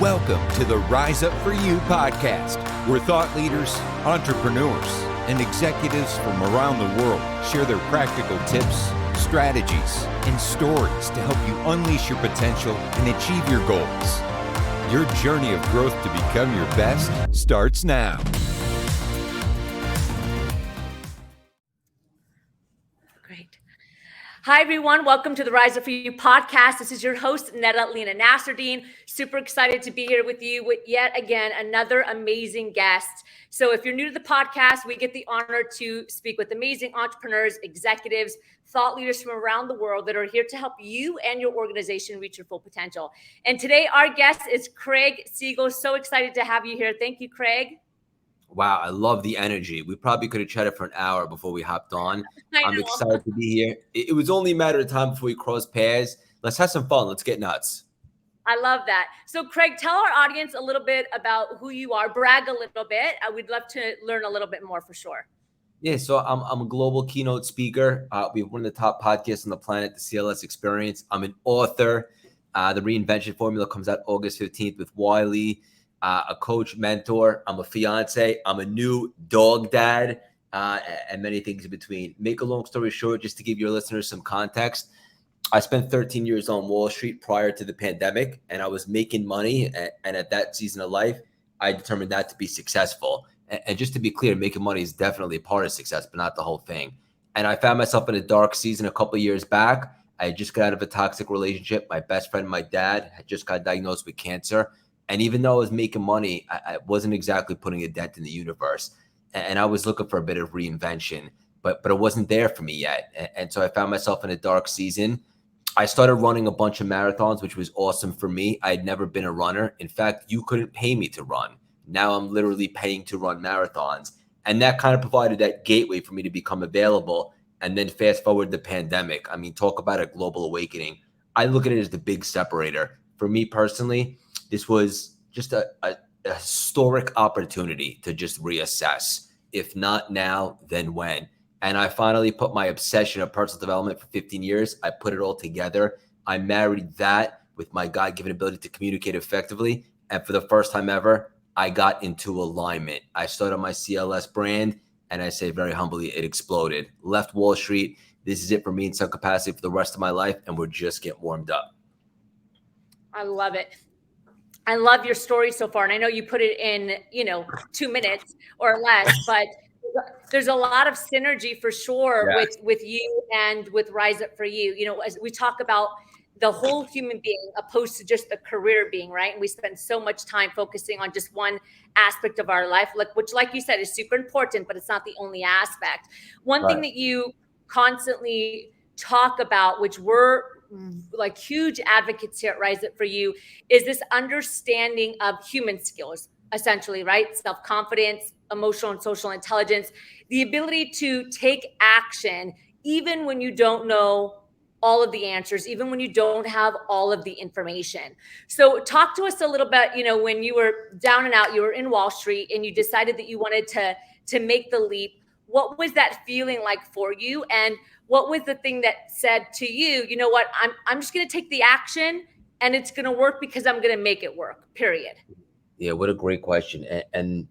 Welcome to the Rise Up For You podcast, where thought leaders, entrepreneurs, and executives from around the world share their practical tips, strategies, and stories to help you unleash your potential and achieve your goals. Your journey of growth to become your best starts now. Great. Hi, everyone. Welcome to the Rise Up For You podcast. This is your host, Netta Lena Nasruddin. Super excited to be here with you with yet again another amazing guest. So if you're new to the podcast, we get the honor to speak with amazing entrepreneurs, executives, thought leaders from around the world that are here to help you and your organization reach your full potential. And today, our guest is Craig Siegel. So excited to have you here. Thank you, Craig. Wow, I love the energy. We probably could have chatted for an hour before we hopped on. I'm know. excited to be here. It was only a matter of time before we crossed paths. Let's have some fun. Let's get nuts. I love that. So, Craig, tell our audience a little bit about who you are. Brag a little bit. We'd love to learn a little bit more for sure. Yeah, so I'm a global keynote speaker. We have one of the top podcasts on the planet, the CLS Experience. I'm an author. The Reinvention formula comes out August 15th with Wiley. A coach, mentor. I'm a fiance. I'm a new dog dad, and many things in between. Make a long story short, just to give your listeners some context, I spent 13 years on Wall Street prior to the pandemic, and I was making money. And at that season of life, I determined that to be successful. And just to be clear, making money is definitely a part of success, but not the whole thing. And I found myself in a dark season a couple of years back. I had just got out of a toxic relationship. My best friend, my dad, had just got diagnosed with cancer. And even though I was making money, I wasn't exactly putting a dent in the universe. And I was looking for a bit of reinvention, but it wasn't there for me yet. And so I found myself in a dark season. I started running a bunch of marathons, which was awesome for me. I had never been a runner. In fact, you couldn't pay me to run. Now I'm literally paying to run marathons. And that kind of provided that gateway for me to become available. And then fast forward the pandemic. I mean, talk about a global awakening. I look at it as the big separator. For me personally, this was just a historic opportunity to just reassess. If not now, then when? And I finally put my obsession of personal development for 15 years. I put it all together. I married that with my God-given ability to communicate effectively. And for the first time ever, I got into alignment. I started my CLS brand, and I say very humbly, it exploded. Left Wall Street. This is it for me in some capacity for the rest of my life, and we're just getting warmed up. I love it. I love your story so far. And I know you put it in, 2 minutes or less, but there's a lot of synergy for sure. Yes. with you and with Rise Up For You. As we talk about the whole human being opposed to just the career being, right? And we spend so much time focusing on just one aspect of our life, which, like you said, is super important, but it's not the only aspect. One thing that you constantly talk about, which we're like huge advocates here at Rise Up For You, is this understanding of human skills, essentially, right? Self-confidence, emotional and social intelligence, the ability to take action, even when you don't know all of the answers, even when you don't have all of the information. So talk to us a little bit, when you were down and out, you were in Wall Street and you decided that you wanted to make the leap. What was that feeling like for you? And what was the thing that said to you, you know what, I'm just going to take the action and it's going to work because I'm going to make it work, period? Yeah, what a great question. And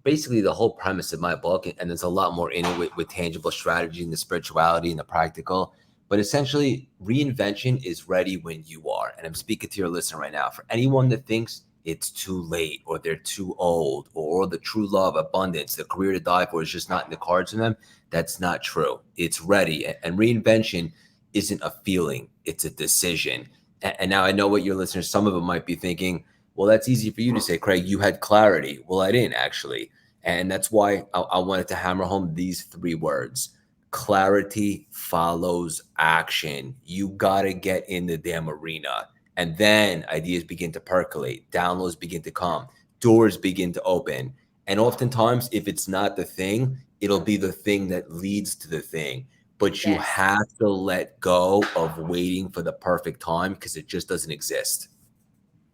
basically the whole premise of my book, and there's a lot more in it with tangible strategy and the spirituality and the practical, but essentially reinvention is ready when you are. And I'm speaking to your listener right now. For anyone that thinks it's too late or they're too old or the true love, abundance, the career to die for is just not in the cards for them, that's not true. It's ready. And reinvention isn't a feeling, it's a decision. And now I know what your listeners, some of them might be thinking, well, that's easy for you to say, Craig, you had clarity. Well, I didn't actually. And that's why I wanted to hammer home these 3 words. Clarity follows action. You got to get in the damn arena. And then ideas begin to percolate, downloads begin to come, doors begin to open. And oftentimes, if it's not the thing, it'll be the thing that leads to the thing. But you have to let go of waiting for the perfect time because it just doesn't exist.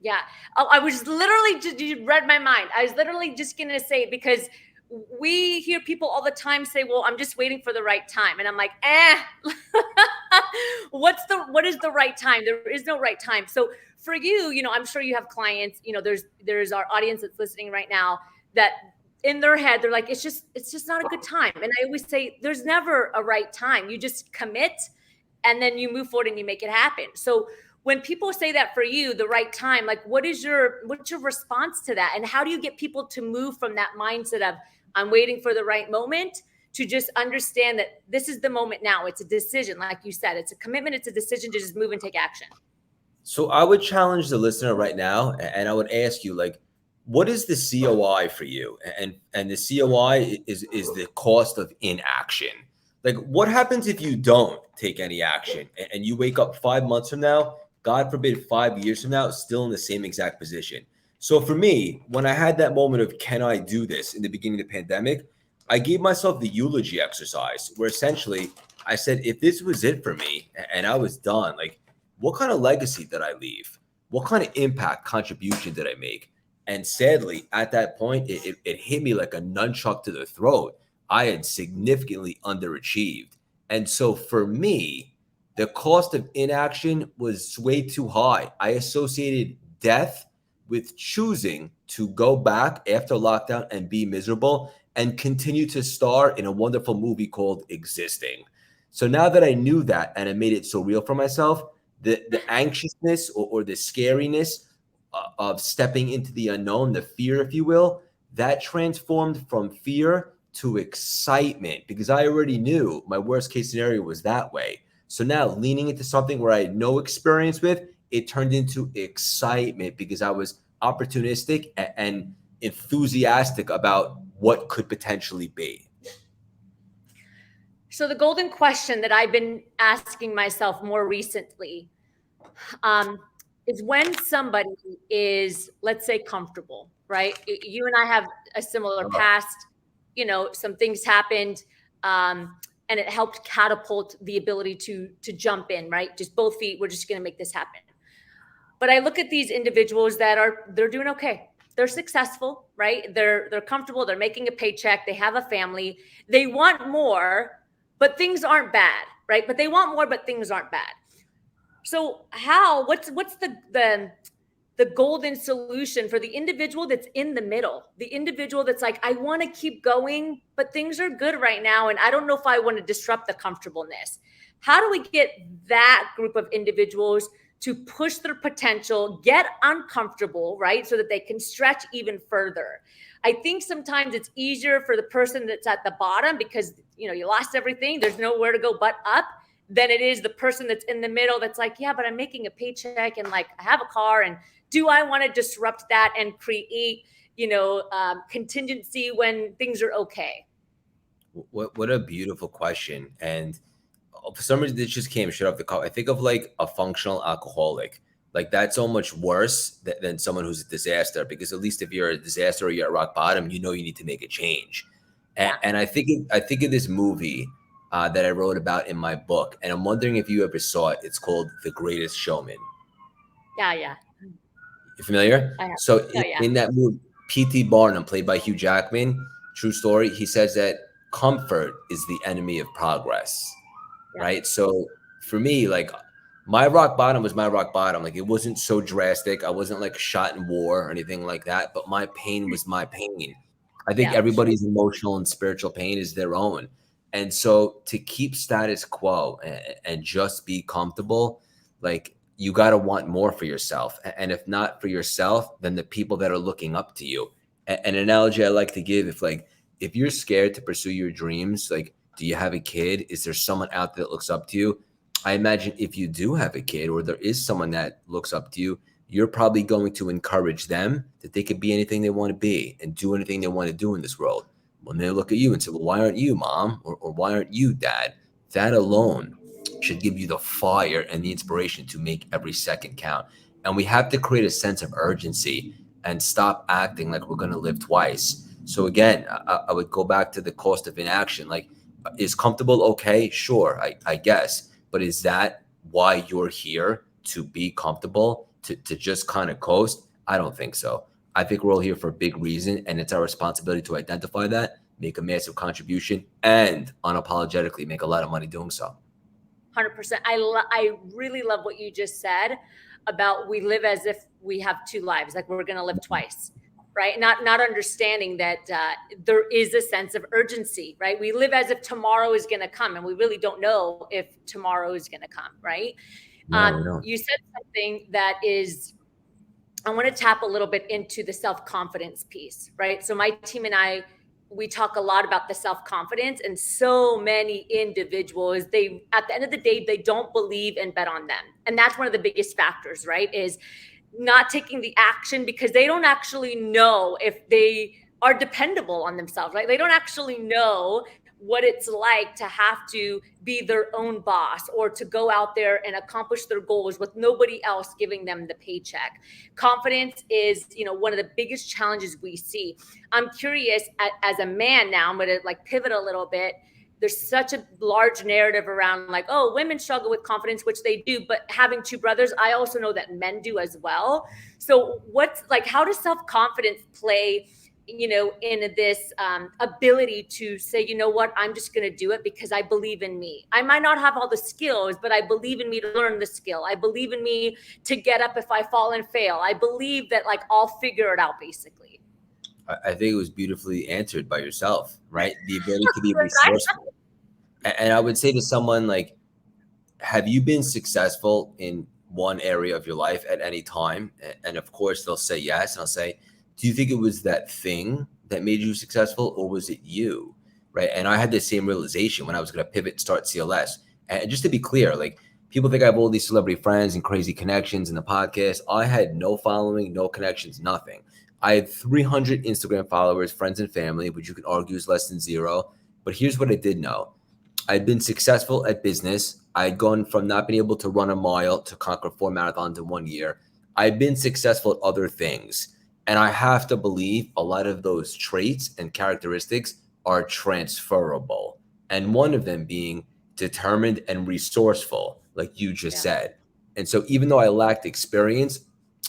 Yeah. I was literally just, you read my mind. I was literally just going to say it because we hear people all the time say, well, I'm just waiting for the right time. And I'm like, what is the right time? There is no right time. So for you, I'm sure you have clients, there's our audience that's listening right now that in their head, they're like, it's just not a good time. And I always say, there's never a right time. You just commit and then you move forward and you make it happen. So when people say that for you, the right time, like what's your response to that? And how do you get people to move from that mindset of I'm waiting for the right moment to just understand that this is the moment now? It's a decision. Like you said, it's a commitment. It's a decision to just move and take action. So I would challenge the listener right now, and I would ask you, like, what is the COI for you? And the COI is the cost of inaction. Like, what happens if you don't take any action and you wake up 5 months from now, God forbid 5 years from now, still in the same exact position? So for me, when I had that moment of, can I do this in the beginning of the pandemic, I gave myself the eulogy exercise where essentially I said, if this was it for me and I was done, like, what kind of legacy did I leave? What kind of impact, contribution did I make? And sadly, at that point, it hit me like a nunchuck to the throat. I had significantly underachieved. And so for me, the cost of inaction was way too high. I associated death with choosing to go back after lockdown and be miserable and continue to star in a wonderful movie called Existing. So now that I knew that and I made it so real for myself, the anxiousness or the scariness of stepping into the unknown, the fear, if you will, that transformed from fear to excitement because I already knew my worst case scenario was that way. So now leaning into something where I had no experience with, it turned into excitement because I was opportunistic and enthusiastic about what could potentially be. So the golden question that I've been asking myself more recently is when somebody is, let's say, comfortable, right? You and I have a similar past, some things happened and it helped catapult the ability to jump in, right? Just both feet, we're just going to make this happen. But I look at these individuals they're doing okay. They're successful, right? They're comfortable. They're making a paycheck. They have a family. They want more, but things aren't bad, right? But they want more, but things aren't bad. So what's the golden solution for the individual that's in the middle, the individual that's like, I want to keep going, but things are good right now. And I don't know if I want to disrupt the comfortableness. How do we get that group of individuals to push their potential, get uncomfortable, right? So that they can stretch even further. I think sometimes it's easier for the person that's at the bottom because, you lost everything. There's nowhere to go but up. Than it is the person that's in the middle that's like, yeah, but I'm making a paycheck and like I have a car, and do I want to disrupt that and create, contingency when things are okay? What a beautiful question. And for some reason, this just came straight off the cuff. I think of like a functional alcoholic. Like that's so much worse than someone who's a disaster, because at least if you're a disaster or you're at rock bottom, you need to make a change. And I think of this movie that I wrote about in my book, and I'm wondering if you ever saw it. It's called The Greatest Showman. Yeah. You familiar? I have. So in that movie, P.T. Barnum, played by Hugh Jackman, true story, he says that comfort is the enemy of progress, right? So for me, like my rock bottom was my rock bottom. Like it wasn't so drastic. I wasn't like shot in war or anything like that, but my pain was my pain. I think everybody's emotional and spiritual pain is their own. And so to keep status quo and just be comfortable, like you got to want more for yourself. And if not for yourself, then the people that are looking up to you. An analogy I like to give, if you're scared to pursue your dreams, like, do you have a kid? Is there someone out there that looks up to you? I imagine if you do have a kid or there is someone that looks up to you, you're probably going to encourage them that they could be anything they want to be and do anything they want to do in this world. When they look at you and say, well, why aren't you, mom? Or why aren't you, dad? That alone should give you the fire and the inspiration to make every second count. And we have to create a sense of urgency and stop acting like we're going to live twice. So again, I would go back to the cost of inaction. Like, is comfortable okay? Sure, I guess. But is that why you're here, to be comfortable, to just kind of coast? I don't think so. I think we're all here for a big reason, and it's our responsibility to identify that make a massive contribution, and unapologetically make a lot of money doing so. 100%. I really love what you just said about we live as if we have two lives, like we're going to live twice, right? Not understanding that there is a sense of urgency, right? We live as if tomorrow is going to come, and we really don't know if tomorrow is going to come, right? No, we don't. You said something that is, I want to tap a little bit into the self-confidence piece, right? So my team and I, we talk a lot about the self-confidence, and so many individuals, at the end of the day, they don't believe and bet on them. And that's one of the biggest factors, right? Is not taking the action because they don't actually know if they are dependable on themselves, right? They don't actually know what it's like to have to be their own boss or to go out there and accomplish their goals with nobody else giving them the paycheck. Confidence is, one of the biggest challenges we see. I'm curious, as a man now, I'm going to pivot a little bit. There's such a large narrative around women struggle with confidence, which they do, but having two brothers, I also know that men do as well. So how does self-confidence play in this ability to say, you know what, I'm just going to do it because I believe in me. I might not have all the skills, but I believe in me to learn the skill. I believe in me to get up if I fall and fail. I believe that I'll figure it out, basically. I think it was beautifully answered by yourself, right? The ability to be resourceful. And I would say to someone have you been successful in one area of your life at any time? And of course they'll say yes. And I'll say, do you think it was that thing that made you successful, or was it you, right? And I had the same realization when I was going to pivot and start CLS. And just to be clear, people think I have all these celebrity friends and crazy connections in the podcast. I had no following, no connections, nothing. I had 300 Instagram followers, friends and family, which you could argue is less than zero. But here's what I did know. I'd been successful at business. I'd gone from not being able to run a mile to conquer 4 marathons in 1 year. I'd been successful at other things. And I have to believe a lot of those traits and characteristics are transferable. And one of them being determined and resourceful, like you just said. And so even though I lacked experience,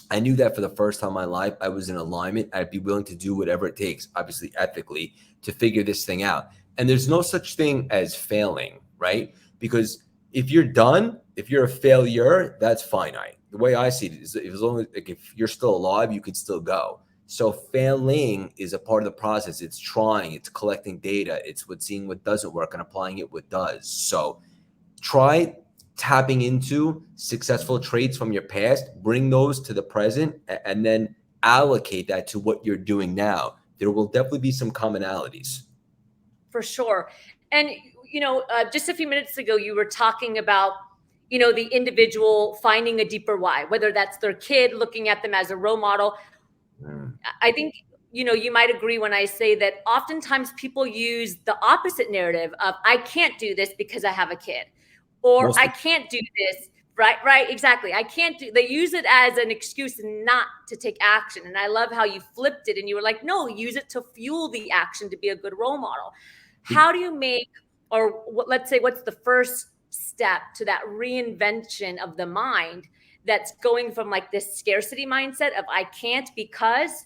I knew that for the first time in my life, I was in alignment. I'd be willing to do whatever it takes, obviously ethically, to figure this thing out. And there's no such thing as failing, right? Because if you're done, if you're a failure, that's finite. The way I see it is, as long as if you're still alive, you can still go. So failing is a part of the process. It's trying, it's collecting data, it's seeing what doesn't work and applying it what does. So try tapping into successful traits from your past, bring those to the present, and then allocate that to what you're doing now. There will definitely be some commonalities. For sure. And, just a few minutes ago, you were talking about, the individual finding a deeper why, whether that's their kid, looking at them as a role model. I think, you might agree when I say that oftentimes people use the opposite narrative of, I can't do this because I have a kid, or I can't do this. Right. Exactly. They use it as an excuse not to take action. And I love how you flipped it and you were like, no, use it to fuel the action to be a good role model. How do you make, or let's say, what's the first step to that reinvention of the mind that's going from this scarcity mindset of I can't because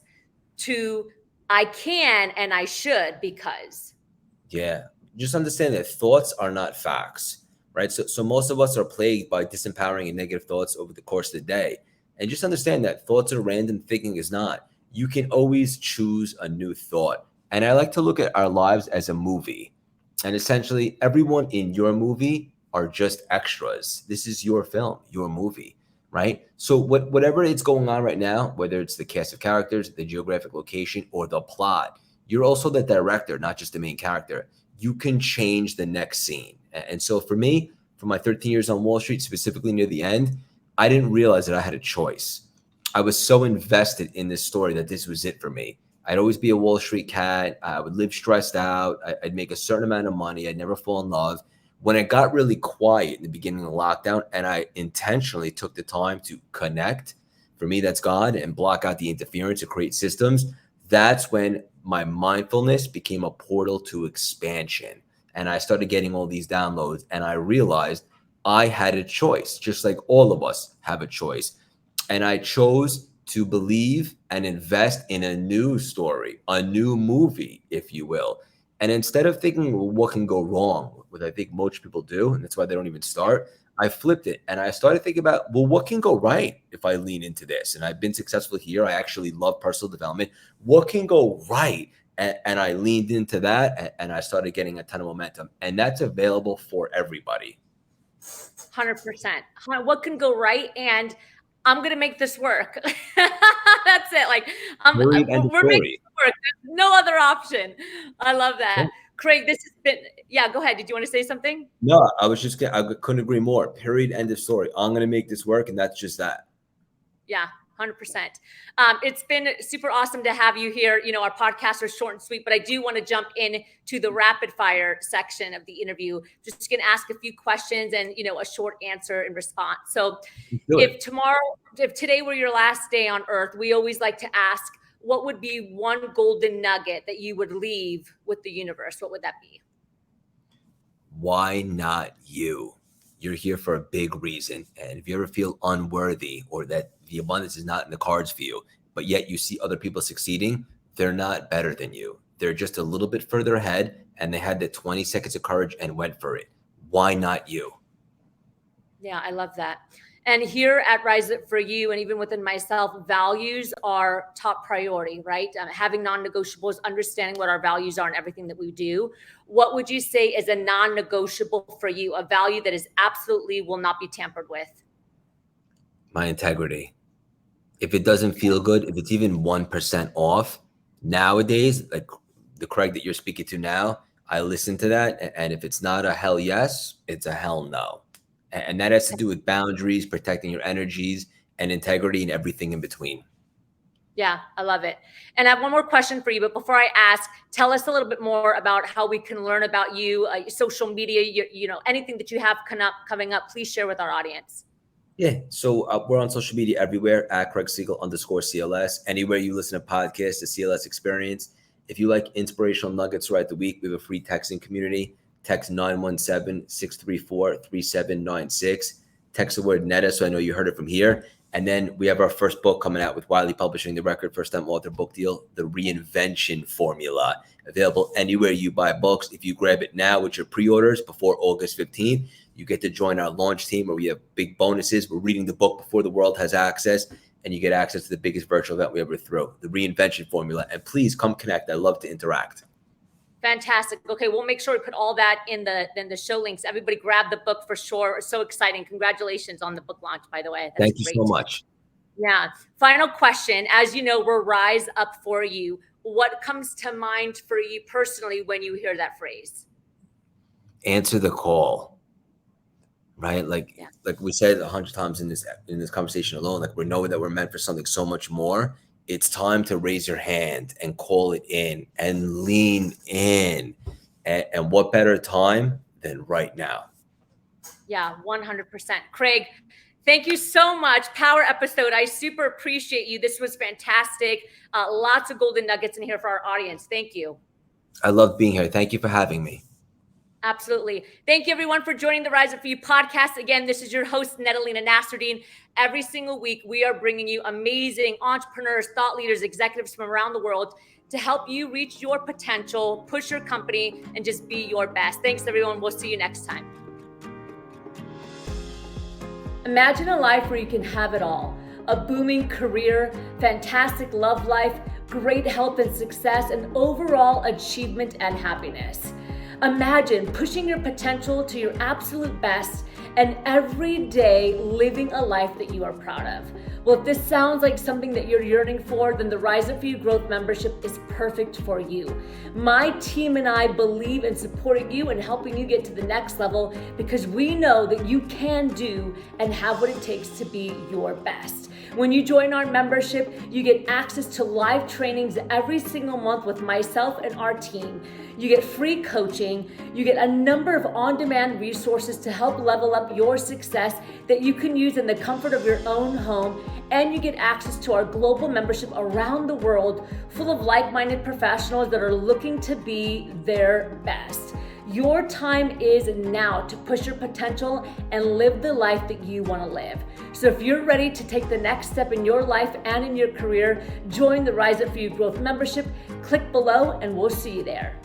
to I can and I should because? Yeah. Just understand that thoughts are not facts, right? So most of us are plagued by disempowering and negative thoughts over the course of the day. And just understand that thoughts are random, thinking is not. You can always choose a new thought. And I like to look at our lives as a movie. And essentially, everyone in your movie are just extras. This is your film, your movie, right? So whatever it's going on right now, whether it's the cast of characters, the geographic location, or the plot, you're also the director, not just the main character. You can change the next scene. And so for me, for my 13 years on Wall Street, specifically near the end, I didn't realize that I had a choice. I was so invested in this story that this was it for me. I'd always be a Wall Street cat. I would live stressed out. I'd make a certain amount of money. I'd never fall in love. When it got really quiet in the beginning of lockdown, and I intentionally took the time to connect, for me, that's God, and block out the interference to create systems, that's when my mindfulness became a portal to expansion. And I started getting all these downloads, and I realized I had a choice, just like all of us have a choice. And I chose to believe and invest in a new story, a new movie, if you will. And instead of thinking, well, what can go wrong, what I think most people do, and that's why they don't even start, I flipped it and I started thinking about, well, what can go right if I lean into this? And I've been successful here. I actually love personal development. What can go right? And I leaned into that and I started getting a ton of momentum. And that's available for everybody. 100%. What can go right? And I'm going to make this work. That's it. Like, we're making it work. There's no other option. I love that. Yeah. Craig, this has been, go ahead. Did you want to say something? No, I couldn't agree more. Period. End of story. I'm going to make this work. And that's just that. Yeah. 100%. It's been super awesome to have you here. You know, our podcasts are short and sweet, but I do want to jump in to the rapid fire section of the interview. Just going to ask a few questions and, you know, a short answer in response. So if today were your last day on earth, we always like to ask, what would be one golden nugget that you would leave with the universe? What would that be? Why not you? You're here for a big reason. And if you ever feel unworthy or that the abundance is not in the cards for you, but yet you see other people succeeding, they're not better than you. They're just a little bit further ahead and they had the 20 seconds of courage and went for it. Why not you? Yeah, I love that. And here at Rise Up For You, and even within myself, values are top priority, right? Having non-negotiables, understanding what our values are in everything that we do. What would you say is a non-negotiable for you, a value that is absolutely will not be tampered with? My integrity. If it doesn't feel good, if it's even 1% off, nowadays, like the Craig that you're speaking to now, I listen to that. And if it's not a hell yes, it's a hell no. And that has to do with boundaries, protecting your energies and integrity and everything in between. Yeah, I love it. And I have one more question for you. But before I ask, tell us a little bit more about how we can learn about you, social media, you know, anything that you have coming up, please share with our audience. Yeah. So we're on social media everywhere at Craig Siegel _CLS. Anywhere you listen to podcasts, the CLS Experience. If you like inspirational nuggets throughout the week, we have a free texting community. Text 917-634-3796. Text the word NETA so I know you heard it from here. And then we have our first book coming out with Wiley Publishing, the record first-time author book deal, The Reinvention Formula. Available anywhere you buy books. If you grab it now with your pre-orders before August 15th, you get to join our launch team where we have big bonuses. We're reading the book before the world has access, and you get access to the biggest virtual event we ever threw, The Reinvention Formula. And please come connect. I love to interact. Fantastic. Okay, we'll make sure we put all that in the show links. Everybody grab the book for sure. It's so exciting. Congratulations on the book launch, by the way. That's Thank you great. so much. Yeah. Final question. As you know, we're Rise Up For You. What comes to mind for you personally when you hear that phrase? Answer the call. Right? Like we said 100 times in this conversation alone, like we know that we're meant for something so much more. It's time to raise your hand and call it in and lean in. And what better time than right now? Yeah, 100%. Craig, thank you so much. Power episode. I super appreciate you. This was fantastic. Lots of golden nuggets in here for our audience. Thank you. I love being here. Thank you for having me. Absolutely. Thank you, everyone, for joining the Rise Up For You podcast. Again, this is your host, Natalina Nasruddin. Every single week, we are bringing you amazing entrepreneurs, thought leaders, executives from around the world to help you reach your potential, push your company, and just be your best. Thanks, everyone. We'll see you next time. Imagine a life where you can have it all. A booming career, fantastic love life, great health and success, and overall achievement and happiness. Imagine pushing your potential to your absolute best and every day living a life that you are proud of. Well, if this sounds like something that you're yearning for, then the Rise Up For You Growth Membership is perfect for you. My team and I believe in supporting you and helping you get to the next level because we know that you can do and have what it takes to be your best. When you join our membership, you get access to live trainings every single month with myself and our team. You get free coaching. You get a number of on-demand resources to help level up your success that you can use in the comfort of your own home. And you get access to our global membership around the world full of like-minded professionals that are looking to be their best. Your time is now to push your potential and live the life that you want to live. So if you're ready to take the next step in your life and in your career, join the Rise Up For You Growth Membership. Click below and we'll see you there.